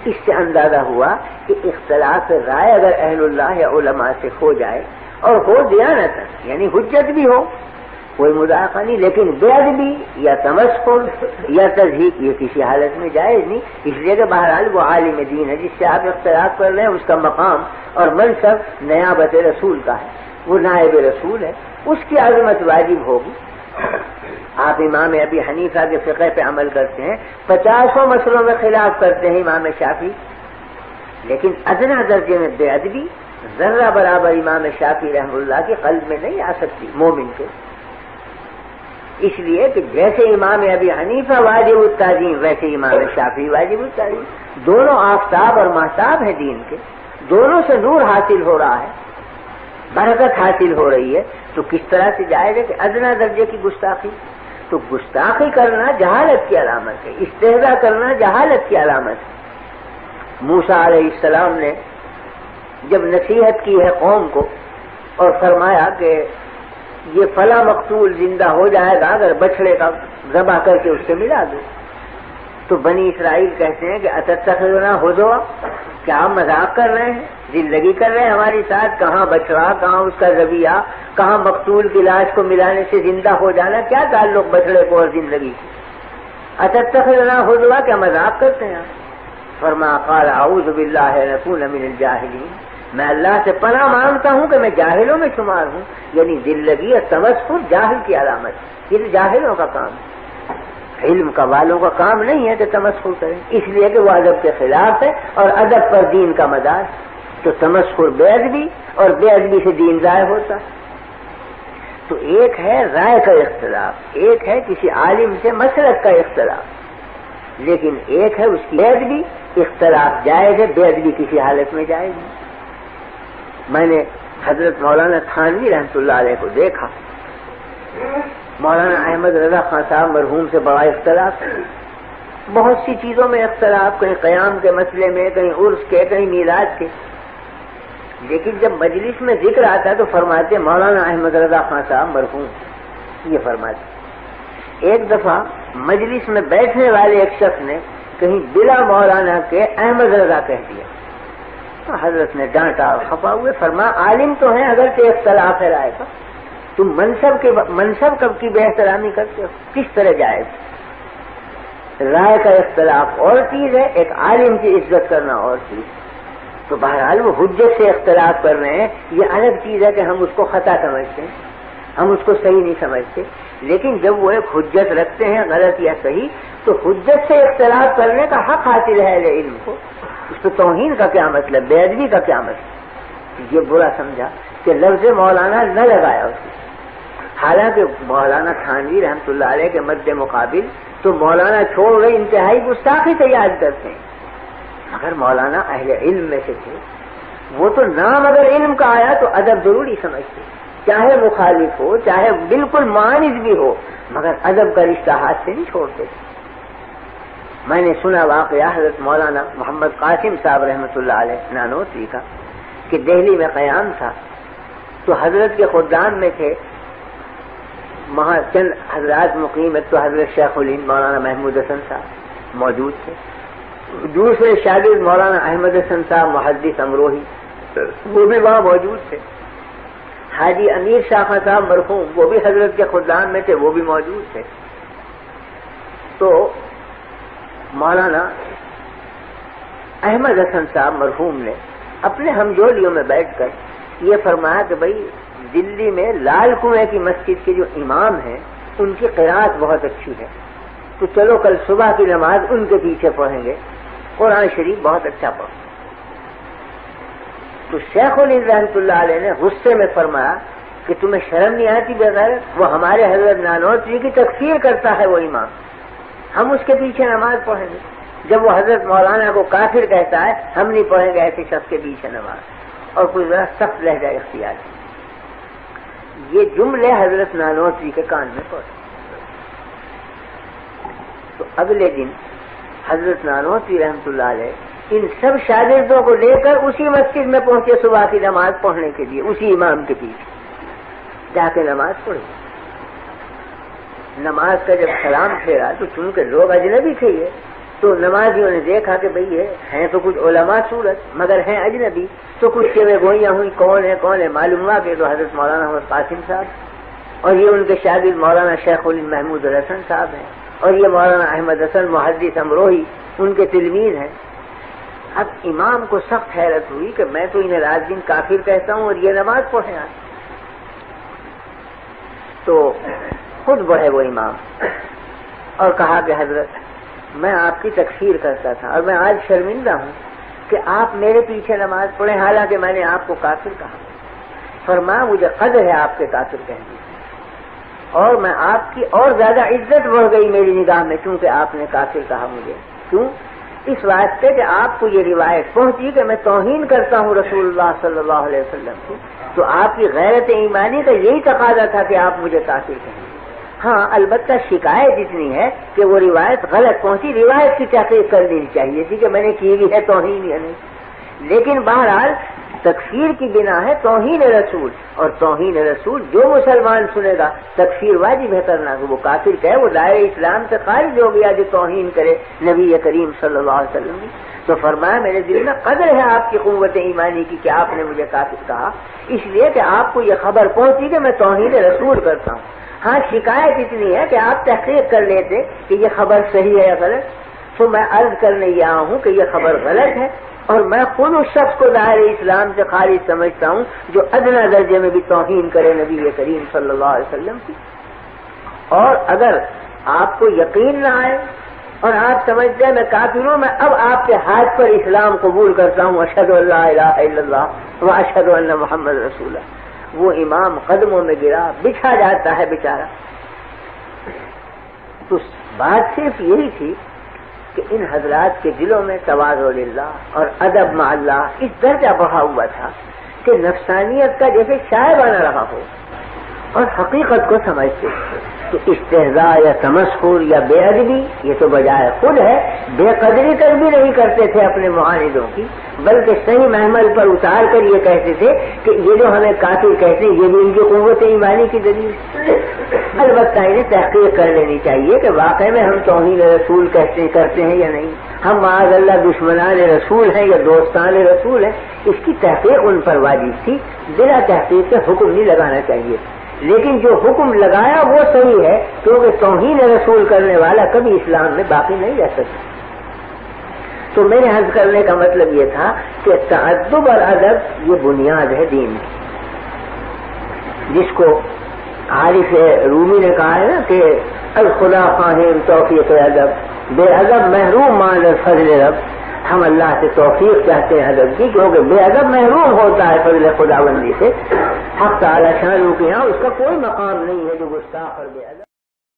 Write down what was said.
اس سے اندازہ ہوا کہ اختلاف رائے اگر اہل اللہ یا علماء سے ہو جائے اور ہو دیانت یعنی حجت بھی ہو کوئی مذاق نہیں، لیکن بے ادبی یا تمسخر یا تضحیک یہ کسی حالت میں جائز نہیں، اس لیے کہ بہرحال وہ عالم دین ہے جس سے آپ اختلاف کر رہے ہیں، اس کا مقام اور منصب نیابت رسول کا ہے، وہ نائب رسول ہے، اس کی عظمت واجب ہوگی۔ آپ امام ابی حنیفہ کے فقہ پہ عمل کرتے ہیں، 50 مسئلوں میں خلاف کرتے ہیں امام شافعی، لیکن ادنا درجے میں بے ادبی ذرہ برابر امام شافعی رحمہ اللہ کے قلب میں نہیں آ سکتی مومن کے، اس لیے کہ جیسے امام ابی حنیفہ واجب التعظیم ویسے امام شافعی واجب التعظیم، دونوں آفتاب اور مہتاب ہیں دین کے، دونوں سے نور حاصل ہو رہا ہے، برکت حاصل ہو رہی ہے، تو کس طرح سے جائے گا کہ ادنا درجے کی گستاخی؟ تو گستاخی کرنا جہالت کی علامت ہے، استہزاء کرنا جہالت کی علامت ہے۔ موسیٰ علیہ السلام نے جب نصیحت کی ہے قوم کو اور فرمایا کہ یہ فلاں مقتول زندہ ہو جائے گا اگر بچڑے کا ذبح کر کے اس سے ملا دو، تو بنی اسرائیل کہتے ہیں کہ اتتخذنا ہزوا، کیا آپ مذاق کر رہے ہیں، زندگی کر رہے ہیں ہمارے ساتھ، کہاں بچڑا، کہاں اس کا ذبیحہ، کہاں مقتول کی لاش کو ملانے سے زندہ ہو جانا، کیا تعلق بچڑے کو اور زندگی کی؟ اتتخذنا ہزوا، کیا مذاق کرتے ہیں؟ فرمایا قال اعوذ باللہ ان اکون من الجاہلین، میں اللہ سے پناہ مانگتا ہوں کہ میں جاہلوں میں شمار ہوں، یعنی دلگی اور تمسخر جاہل کی علامت، یہ جاہلوں کا کام ہے، علم کا والوں کا کام نہیں ہے کہ تمسخر کریں، اس لیے کہ وہ ادب کے خلاف ہے اور ادب پر دین کا مدار، تو تمسخر بے ادبی اور بے ادبی سے دین ضائع ہوتا ہے۔ تو ایک ہے رائے کا اختلاف، ایک ہے کسی عالم سے مسلک کا اختلاف، لیکن ایک ہے اس کی بے ادبی، اختلاف جائز ہے، بے ادبی کسی حالت میں جائز نہیں۔ میں نے حضرت مولانا تھانوی رحمۃ اللہ علیہ کو دیکھا، مولانا احمد رضا خان صاحب مرحوم سے بڑا اختلاف، بہت سی چیزوں میں اختلاف، کہیں قیام کے مسئلے میں، کہیں عرس کے، کہیں میلاد کے، لیکن جب مجلس میں ذکر آتا تو فرماتے مولانا احمد رضا خان صاحب مرحوم، یہ فرماتے۔ ایک دفعہ مجلس میں بیٹھنے والے ایک شخص نے کہیں بلا مولانا کے احمد رضا کہہ دیا، حضرت نے ڈانٹا اور خفا ہوئے، فرمایا عالم تو ہیں اگرچہ اختلاف ہے رائے کا، تم منصب کب کی بے احترامی کرتے ہو، کس طرح جائز؟ رائے کا اختلاف اور چیز ہے، ایک عالم کی عزت کرنا اور چیز، تو بہرحال وہ حجت سے اختلاف کر رہے ہیں، یہ الگ چیز ہے کہ ہم اس کو خطا سمجھتے ہیں، ہم اس کو صحیح نہیں سمجھتے، لیکن جب وہ ایک حجت رکھتے ہیں غلط یا صحیح، تو حجت سے اختلاف کرنے کا حق حاصل ہے اہل علم کو، اس تو توہین کا کیا مطلب، بے ادبی کا کیا مطلب؟ یہ برا سمجھا کہ لفظ مولانا نہ لگایا اس نے، حالانکہ مولانا تھانوی رحمۃ اللہ علیہ کے مد مقابل تو مولانا چھوڑ گئے انتہائی گستاخی سے یاد کرتے ہیں، مگر مولانا اہل علم میں سے تھے، وہ تو نام اگر علم کا آیا تو ادب ضروری سمجھتے، چاہے مخالف ہو چاہے بالکل معاند بھی ہو، مگر ادب کا رشتہ ہاتھ سے نہیں چھوڑتے۔ میں نے سنا واقعہ حضرت مولانا محمد قاسم صاحب رحمۃ اللہ علیہ نانوتوی کا کہ دہلی میں قیام تھا تو حضرت کے خدام میں تھے وہاں چند حضرات مقیم، ایک تو حضرت شیخ الہند مولانا محمود حسن صاحب موجود تھے، دوسرے شاگرد مولانا احمد حسن صاحب محدث امروہی وہ بھی وہاں موجود تھے، حاجی امیر شاہ خان صاحب مرحوم وہ بھی حضرت کے خدام میں تھے، وہ بھی موجود تھے۔ تو مولانا احمد حسن صاحب مرحوم نے اپنے ہمجولیوں میں بیٹھ کر یہ فرمایا کہ بھائی دلی میں لال کنویں کی مسجد کے جو امام ہیں ان کی قرات بہت اچھی ہے، تو چلو کل صبح کی نماز ان کے پیچھے پڑھیں گے، قرآن شریف بہت اچھا پڑھیں۔ تو شیخ الہند رحمۃ اللہ علیہ نے غصے میں فرمایا کہ تمہیں شرم نہیں آتی بغیر، وہ ہمارے حضرت نانوتوی کی تکفیر کرتا ہے وہ امام، ہم اس کے پیچھے نماز پڑھیں گے، جب وہ حضرت مولانا کو کافر کہتا ہے ہم نہیں پڑھیں گے ایسے شخص کے پیچھے نماز، اور کوئی ذرا سخت لہجہ اختیار کیا۔ یہ جملے حضرت نانوتوی کے کان میں پڑے، تو اگلے دن حضرت نانوتوی رحمۃ اللہ علیہ ان سب شاگردوں کو لے کر اسی مسجد میں پہنچے صبح کی نماز پڑھنے کے لیے، اسی امام کے پیچھے جا کے نماز پڑھی۔ نماز کا جب سلام پھیرا تو چونکہ لوگ اجنبی تھے یہ، تو نمازیوں نے دیکھا کہ بھئی یہ ہیں تو کچھ علماء صورت مگر ہیں اجنبی، تو کچھ چوے گوئیاں ہوئی کون ہے معلوم ہوا کہ تو حضرت مولانا احمد قاسم صاحب اور یہ ان کے شاگرد مولانا شیخ الہند محمود الحسن صاحب ہیں اور یہ مولانا احمد حسن محدث امروہی ان کے تلمیذ ہیں۔ اب امام کو سخت حیرت ہوئی کہ میں تو انہیں رات دن کافر کہتا ہوں اور یہ نماز پڑھیں آج۔ تو خود بڑھے وہ امام اور کہا کہ حضرت میں آپ کی تکفیر کرتا تھا اور میں آج شرمندہ ہوں کہ آپ میرے پیچھے نماز پڑھیں حالانکہ میں نے آپ کو کافر کہا۔ فرمایا مجھے قدر ہے آپ کے کافر کہنے کی اور میں آپ کی اور زیادہ عزت بڑھ گئی میری نگاہ میں کیونکہ آپ نے کافر کہا مجھے۔ کیوں؟ اس واسطے کہ آپ کو یہ روایت پہنچی کہ میں توہین کرتا ہوں رسول اللہ صلی اللہ علیہ وسلم کی، تو آپ کی غیرت ایمانی کا یہی تقاضا تھا کہ آپ مجھے کافر کہیں۔ ہاں البتہ شکایت اتنی ہے کہ وہ روایت غلط پہنچی، روایت کی تحقیق کر لینی چاہیے تھی کہ میں نے کی بھی ہے توہین یا نہیں، لیکن بہرحال تکفیر کی بنا ہے توہین رسول، اور توہین رسول جو مسلمان سنے گا تکفیر واجب ہے کرنا، کہ وہ کافر کہے وہ دائرہ اسلام سے خارج ہو گیا جو توہین کرے نبی کریم صلی اللہ علیہ وسلم کی۔ تو فرمایا میرے دل میں قدر ہے آپ کی قوت ایمانی کی کہ آپ نے مجھے کافر کہا، اس لیے کہ آپ کو یہ خبر پہنچی کہ میں توہین رسول کرتا ہوں۔ ہاں شکایت اتنی ہے کہ آپ تحقیق کر لیتے کہ یہ خبر صحیح ہے یا غلط، تو میں عرض کرنے یہ آیا ہوں کہ یہ خبر غلط ہے اور میں خود اس شخص کو دائرہ اسلام سے خارج سمجھتا ہوں جو ادنا درجے میں بھی توہین کرے نبی کریم صلی اللہ علیہ وسلم کی۔ اور اگر آپ کو یقین نہ آئے اور آپ سمجھتے ہیں میں کافر ہوں، میں اب آپ کے ہاتھ پر اسلام قبول کرتا ہوں، اشہد ان لا الہ الا اللہ و اشہد ان محمد رسول اللہ۔ وہ امام قدموں میں گرا، بچھا جاتا ہے بیچارہ۔ تو بات صرف یہی تھی کہ ان حضرات کے دلوں میں تواضع للہ اور ادب مع اللہ اس درجہ بڑھا ہوا تھا کہ نفسانیت کا جیسے شائبہ نہ رہا ہو اور حقیقت کو سمجھتے کہ استہزاء یا تمسخر یا بے ادبی یہ تو بجائے خود ہے، بے قدری تک بھی نہیں کرتے تھے اپنے معاندوں کی، بلکہ صحیح محمل پر اتار کر یہ کہتے تھے کہ یہ جو ہمیں کافر کہتے ہیں یہ بھی ان کی قوت ایمانی کی دلیل۔ البتہ انہیں تحقیق کر لینی چاہیے کہ واقعی میں ہم توہین رسول کرتے ہیں یا نہیں، ہم معاذ اللہ دشمنان رسول ہیں یا دوستان رسول ہیں، اس کی تحقیق ان پر واجب تھی، بلا تحقیق سے حکم نہیں لگانا چاہیے۔ لیکن جو حکم لگایا وہ صحیح ہے کیونکہ توہین رسول کرنے والا کبھی اسلام میں باقی نہیں رہ سکتا۔ تو میرے عرض کرنے کا مطلب یہ تھا کہ تعدب اور ادب یہ بنیاد ہے دین کی، جس کو عارف رومی نے کہا ہے نا کہ الخدا خواہم توفیق ادب، بے ادب محروم مان فضل رب۔ ہم اللہ سے توفیق چاہتے ہیں ادب کی، کیونکہ بے ادب محروم ہوتا ہے فضل خداوندی سے۔ حق تعالی شان کے یہاں اس کا کوئی مقام نہیں ہے جو گستاخ اور بے ادب